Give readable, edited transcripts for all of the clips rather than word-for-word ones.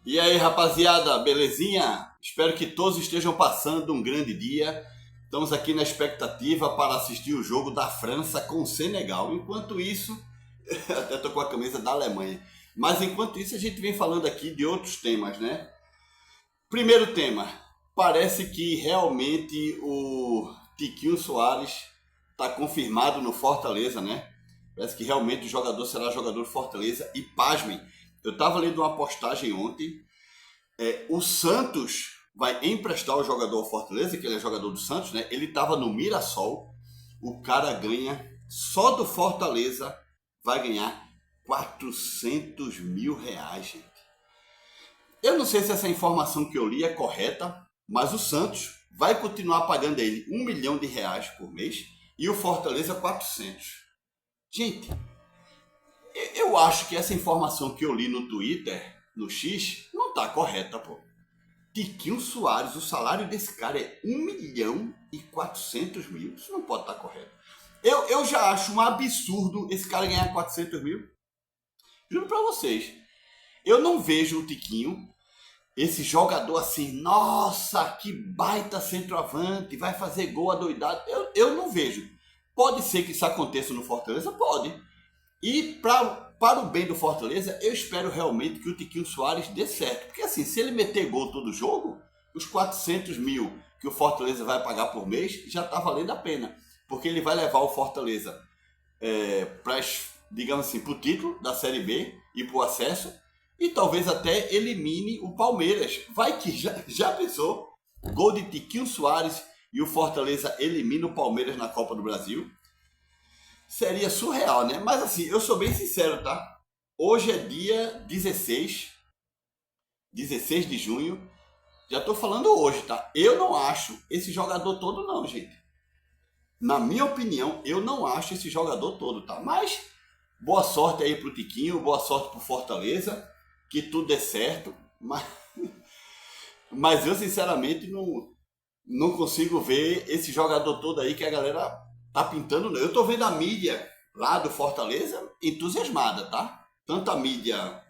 E aí, rapaziada, belezinha? Espero que todos estejam passando um grande dia. Estamos aqui na expectativa para assistir o jogo da França com o Senegal. Enquanto isso, até tô com a camisa da Alemanha. Mas enquanto isso, a gente vem falando aqui de outros temas, né? Primeiro tema, parece que realmente o Tiquinho Soares está confirmado no Fortaleza, né? Parece que realmente o jogador será jogador do Fortaleza. E pasmem, eu estava lendo uma postagem ontem. O Santos vai emprestar o jogador ao Fortaleza, que ele é jogador do Santos, né? Ele estava no Mirassol. O cara ganha, só do Fortaleza, vai ganhar 400 mil reais, gente. Eu não sei se essa informação que eu li é correta, mas o Santos vai continuar pagando a ele 1 milhão de reais por mês e o Fortaleza 400. Gente, eu acho que essa informação que eu li no Twitter, no X, não tá correta, pô. Tiquinho Soares, o salário desse cara é 1 milhão e 400 mil. Isso não pode estar correto. Eu já acho um absurdo esse cara ganhar 400 mil. Juro pra vocês. Eu não vejo o Tiquinho, esse jogador assim, nossa, que baita centroavante, vai fazer gol adoidado. Eu não vejo. Pode ser que isso aconteça no Fortaleza? Pode. E para o bem do Fortaleza, eu espero realmente que o Tiquinho Soares dê certo. Porque assim, se ele meter gol todo jogo, os 400 mil que o Fortaleza vai pagar por mês já está valendo a pena. Porque ele vai levar o Fortaleza para, digamos assim, para o título da Série B e para o acesso. E talvez até elimine o Palmeiras. Vai que já pensou? Gol de Tiquinho Soares e o Fortaleza elimina o Palmeiras na Copa do Brasil. Seria surreal, né? Mas assim, eu sou bem sincero, tá? Hoje é dia 16 de junho. Já tô falando hoje, tá? Eu não acho esse jogador todo não, gente. Na minha opinião, eu não acho esse jogador todo, tá? Mas boa sorte aí pro Tiquinho, boa sorte pro Fortaleza, que tudo dê certo. Mas eu sinceramente não consigo ver esse jogador todo aí que a galera tá pintando, não. Eu tô vendo a mídia lá do Fortaleza entusiasmada, tá? Tanto a mídia,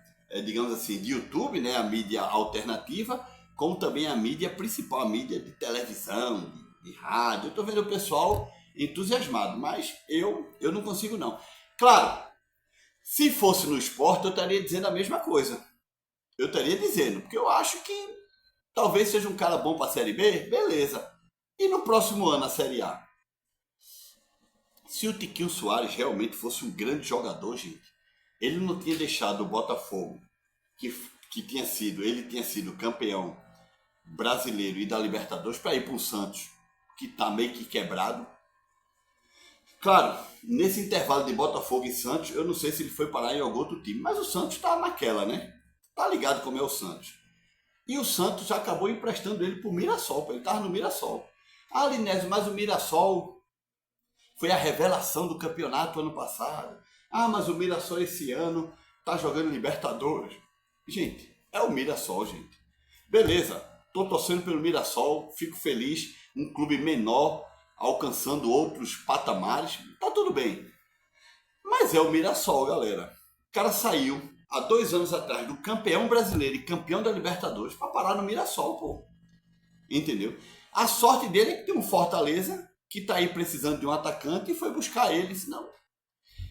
digamos assim, de YouTube, né? A mídia alternativa, como também a mídia principal, a mídia de televisão, de rádio. Eu tô vendo o pessoal entusiasmado, mas eu não consigo, não. Claro, se fosse no esporte, eu estaria dizendo a mesma coisa. Eu estaria dizendo, porque eu acho que talvez seja um cara bom para a Série B, beleza. E no próximo ano a Série A? Se o Tiquinho Soares realmente fosse um grande jogador, gente, ele não tinha deixado o Botafogo, que, ele tinha sido campeão brasileiro e da Libertadores, para ir para o Santos, que está meio que quebrado. Claro, nesse intervalo de Botafogo e Santos, eu não sei se ele foi parar em algum outro time, mas o Santos está naquela, né? Tá ligado como é o Santos. E o Santos acabou emprestando ele pro Mirassol, ele estava no Mirassol. Ah, Linésio, mas o Mirassol foi a revelação do campeonato ano passado. Ah, mas o Mirassol esse ano tá jogando Libertadores. Gente, é o Mirassol, gente. Beleza, tô torcendo pelo Mirassol, fico feliz, um clube menor, alcançando outros patamares, tá tudo bem. Mas é o Mirassol, galera. O cara saiu há 2 anos atrás do campeão brasileiro e campeão da Libertadores para parar no Mirassol, pô. Entendeu? A sorte dele é que tem um Fortaleza que tá aí precisando de um atacante e foi buscar ele, senão.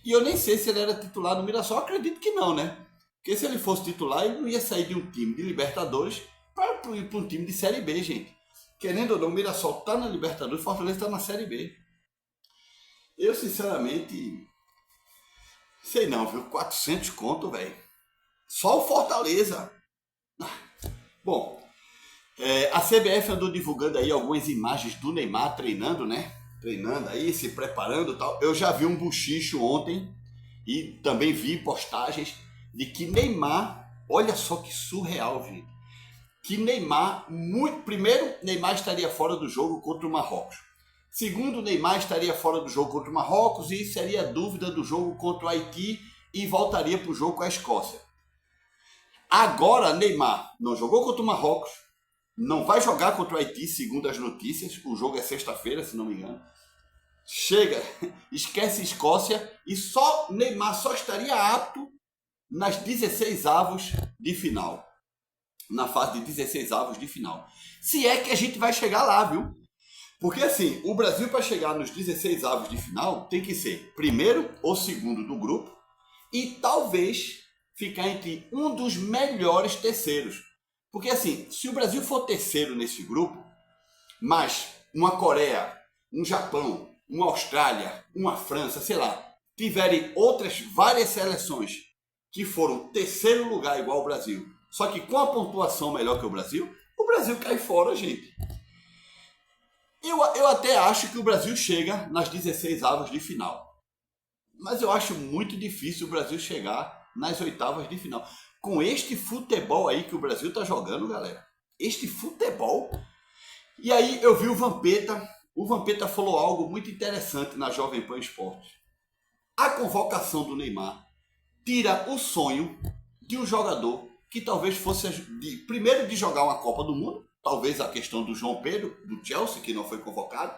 E eu nem sei se ele era titular no Mirassol, acredito que não, né? Porque se ele fosse titular, ele não ia sair de um time de Libertadores para ir para um time de Série B, gente. Querendo ou não, o Mirassol tá na Libertadores, o Fortaleza tá na Série B. Eu, sinceramente, sei não, viu? 400 conto, velho. Só o Fortaleza. Bom, a CBF andou divulgando aí algumas imagens do Neymar treinando, né? Treinando aí, se preparando e tal. Eu já vi um buchicho ontem e também vi postagens de que Neymar, olha só que surreal, gente. Que Neymar, primeiro, Neymar estaria fora do jogo contra o Marrocos. Segundo, Neymar estaria fora do jogo contra o Marrocos e seria dúvida do jogo contra o Haiti e voltaria para o jogo com a Escócia. Agora, Neymar não jogou contra o Marrocos, não vai jogar contra o Haiti, segundo as notícias. O jogo é sexta-feira, se não me engano. Chega, esquece Escócia e Neymar só estaria apto nas 16 avos de final. na fase de 16 avos de final. Se é que a gente vai chegar lá, viu? Porque assim, o Brasil para chegar nos 16 avos de final tem que ser primeiro ou segundo do grupo e talvez ficar entre um dos melhores terceiros. Porque assim, se o Brasil for terceiro nesse grupo, mas uma Coreia, um Japão, uma Austrália, uma França, sei lá, tiverem outras várias seleções que foram terceiro lugar igual ao Brasil, só que com a pontuação melhor que o Brasil cai fora, gente. Eu até acho que o Brasil chega nas 16 avos de final. Mas eu acho muito difícil o Brasil chegar nas oitavas de final. Com este futebol aí que o Brasil tá jogando, galera. Este futebol. E aí eu vi o Vampeta. O Vampeta falou algo muito interessante na Jovem Pan Esportes. A convocação do Neymar tira o sonho de um jogador que talvez fosse primeiro de jogar uma Copa do Mundo, talvez a questão do João Pedro, do Chelsea, que não foi convocado,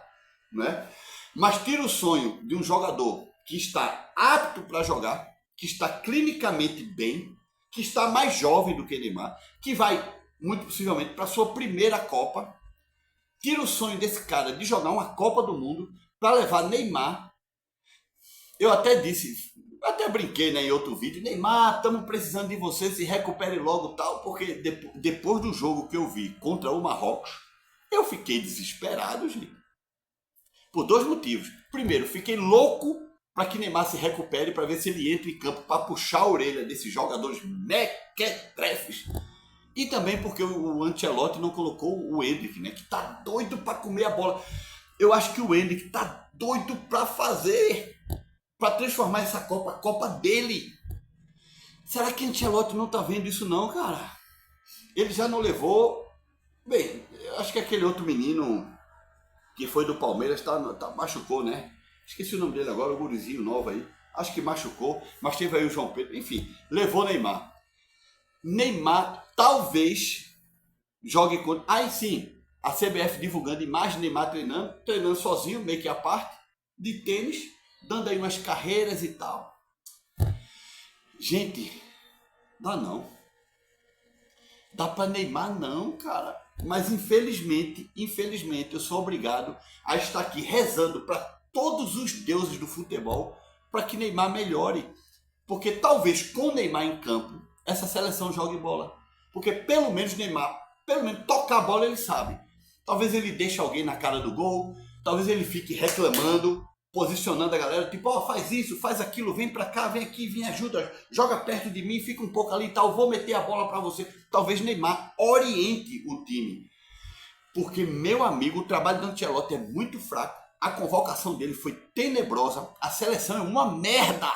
né? Mas tira o sonho de um jogador que está apto para jogar, que está clinicamente bem, que está mais jovem do que Neymar, que vai, muito possivelmente, para a sua primeira Copa. Tira o sonho desse cara de jogar uma Copa do Mundo para levar Neymar. Eu até disse, até brinquei, né, em outro vídeo, Neymar, estamos precisando de você, se recupere logo tal, porque depois do jogo que eu vi contra o Marrocos, eu fiquei desesperado, gente. Por dois motivos. Primeiro, fiquei louco para que Neymar se recupere, para ver se ele entra em campo para puxar a orelha desses jogadores mequetrefes. E também porque o Ancelotti não colocou o Endrick, né, que tá doido para comer a bola. Eu acho que o Endrick tá doido para transformar essa Copa, a Copa dele. Será que Ancelotti não tá vendo isso não, cara? Ele já não levou... Bem, eu acho que aquele outro menino que foi do Palmeiras machucou, né? Esqueci o nome dele agora, o gurizinho novo aí. Acho que machucou, mas teve aí o João Pedro. Enfim, levou Neymar. Neymar talvez jogue contra... Aí sim, a CBF divulgando imagem de Neymar treinando sozinho, meio que à parte, de tênis, dando aí umas carreiras e tal. Gente, dá não. Dá pra Neymar não, cara. Mas infelizmente, eu sou obrigado a estar aqui rezando para todos os deuses do futebol para que Neymar melhore. Porque talvez com Neymar em campo, essa seleção jogue bola. Porque pelo menos Neymar, tocar a bola ele sabe. Talvez ele deixe alguém na cara do gol, talvez ele fique reclamando, posicionando a galera, tipo, ó, faz isso, faz aquilo, vem pra cá, vem aqui, vem ajuda, joga perto de mim, fica um pouco ali e tal, vou meter a bola pra você. Talvez Neymar oriente o time. Porque, meu amigo, o trabalho do Ancelotti é muito fraco, a convocação dele foi tenebrosa, a seleção é uma merda.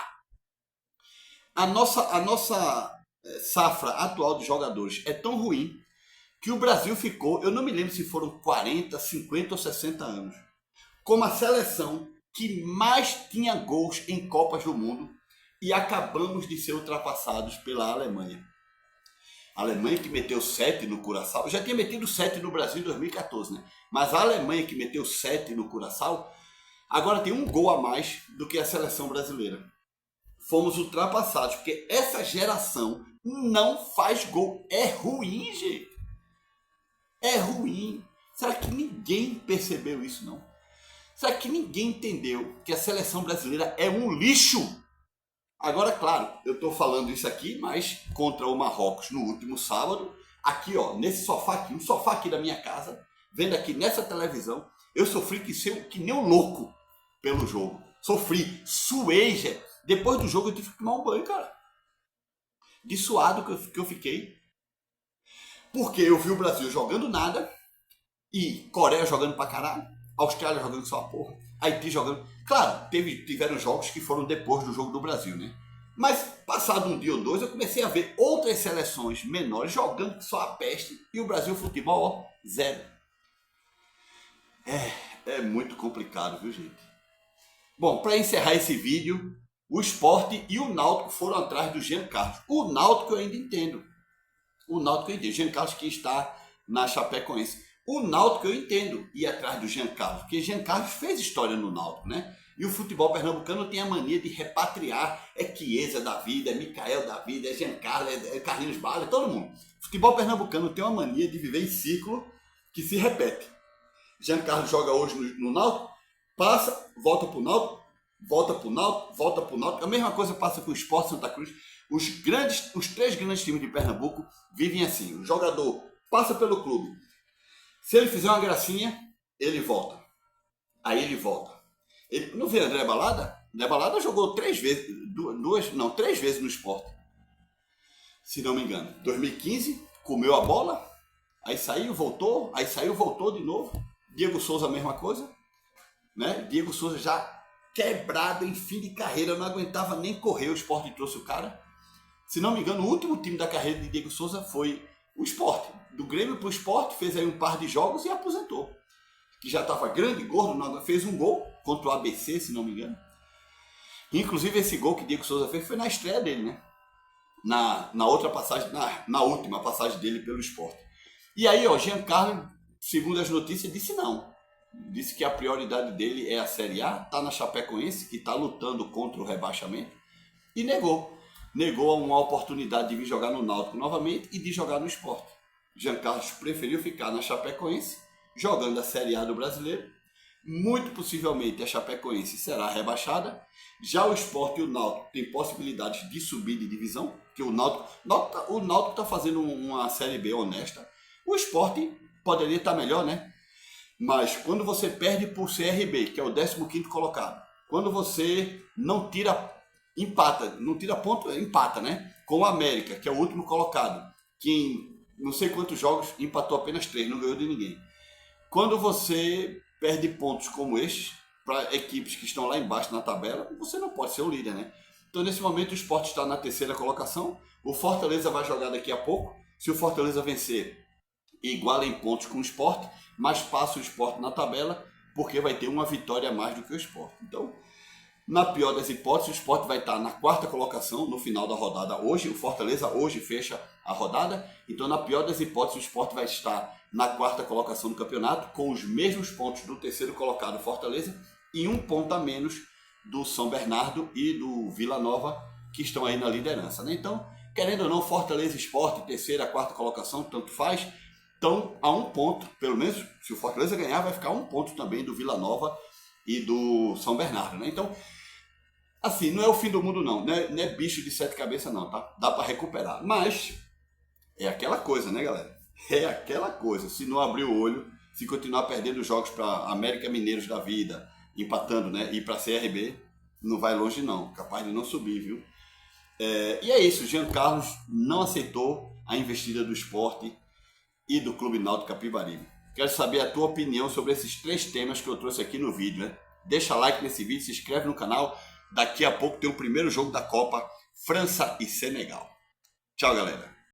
A nossa safra atual de jogadores é tão ruim que o Brasil ficou, eu não me lembro se foram 40, 50 ou 60 anos, como a seleção que mais tinha gols em Copas do Mundo e acabamos de ser ultrapassados pela Alemanha. A Alemanha que meteu 7 no Curaçao, já tinha metido 7 no Brasil em 2014, né? Mas a Alemanha que meteu 7 no Curaçao, agora tem um gol a mais do que a seleção brasileira. Fomos ultrapassados, porque essa geração não faz gol. É ruim, gente. É ruim. Será que ninguém percebeu isso, não? Será que ninguém entendeu que a seleção brasileira é um lixo? Agora, claro, eu estou falando isso aqui, mas contra o Marrocos no último sábado, aqui ó, nesse sofá aqui, um sofá aqui da minha casa, vendo aqui nessa televisão, eu sofri que nem um louco pelo jogo. Sofri, suei, gente. Depois do jogo eu tive que tomar um banho, cara. De suado que eu fiquei. Porque eu vi o Brasil jogando nada, e Coreia jogando pra caralho, Austrália jogando só a porra, Haiti jogando... Claro, tiveram jogos que foram depois do jogo do Brasil, né? Mas, passado um dia ou dois, eu comecei a ver outras seleções menores jogando só a peste, e o Brasil futebol, ó, zero. É muito complicado, viu, gente? Bom, para encerrar esse vídeo, o Sport e o Náutico foram atrás do Jean Carlos. O Náutico eu ainda entendo. Jean Carlos que está na Chapecoense. O Náutico eu entendo ir atrás do Jean Carlos, porque Jean Carlos fez história no Náutico, né? E o futebol pernambucano tem a mania de repatriar, é Chiesa da vida, é Micael da vida, é Jean Carlos, é Carlinhos Bala, é todo mundo. futebol pernambucano tem uma mania de viver em ciclo que se repete. Giancarlo joga hoje no Náutico, passa, volta pro Náutico, volta pro Náutico, volta pro Náutico. A mesma coisa passa com o Sport Santa Cruz. Os 3 grandes times de Pernambuco vivem assim. O jogador passa pelo clube. Se ele fizer uma gracinha, ele volta. Aí ele volta. Ele, não vê André Balada? André Balada jogou 3 vezes, 3 vezes no Sport. Se não me engano. 2015, comeu a bola, aí saiu, voltou de novo. Diego Souza, a mesma coisa. Né? Diego Souza já quebrado em fim de carreira, não aguentava nem correr, o Sport trouxe o cara. Se não me engano, o último time da carreira de Diego Souza foi o Sport. Do Grêmio para o Sport, fez aí um par de jogos e aposentou. Que já estava grande, gordo, fez um gol contra o ABC, se não me engano. Inclusive esse gol que Diego Souza fez foi na estreia dele, né? Na outra passagem, na última passagem dele pelo Sport. E aí, ó, Giancarlo, segundo as notícias, disse não. Disse que a prioridade dele é a Série A, tá na Chapecoense, que está lutando contra o rebaixamento, e negou uma oportunidade de vir jogar no Náutico novamente e de jogar no Sport. Giancarlo preferiu ficar na Chapecoense, jogando a Série A do Brasileiro. Muito possivelmente a Chapecoense será rebaixada. Já o Sport e o Náutico têm possibilidades de subir de divisão, que o Náutico está fazendo uma Série B honesta. O Sport poderia estar melhor, né? Mas quando você perde por CRB, que é o 15º colocado, quando você não tira ponto, empata, né? Com o América, que é o último colocado, que em não sei quantos jogos empatou apenas 3, não ganhou de ninguém. Quando você perde pontos como estes para equipes que estão lá embaixo na tabela, você não pode ser o líder, né? Então nesse momento o Sport está na 3ª colocação, o Fortaleza vai jogar daqui a pouco. Se o Fortaleza vencer, iguala em pontos com o Sport, mas passa o Sport na tabela, porque vai ter uma vitória a mais do que o Sport. Então, na pior das hipóteses, o Sport vai estar na 4ª colocação no final da rodada hoje. O Fortaleza hoje fecha a rodada. Então, na pior das hipóteses, o Sport vai estar na 4ª colocação do campeonato, com os mesmos pontos do 3º colocado Fortaleza e 1 ponto a menos do São Bernardo e do Vila Nova, que estão aí na liderança, né? Então, querendo ou não, Fortaleza e Sport, 3ª, 4ª colocação, tanto faz. Então, a 1 ponto, pelo menos, se o Fortaleza ganhar, vai ficar 1 ponto também do Vila Nova e do São Bernardo, né? Então, assim, não é o fim do mundo não é bicho de 7 cabeças não, tá? Dá para recuperar, mas é aquela coisa, né, galera? É aquela coisa, se não abrir o olho, se continuar perdendo jogos para América Mineiros da vida, empatando, né, e para CRB, não vai longe não, capaz de não subir, viu? E é isso, Giancarlo não aceitou a investida do Sport e do Clube Náutico Capibaribe. Quero saber a tua opinião sobre esses 3 temas que eu trouxe aqui no vídeo, né? Deixa like nesse vídeo, se inscreve no canal. Daqui a pouco tem o primeiro jogo da Copa, França e Senegal. Tchau, galera.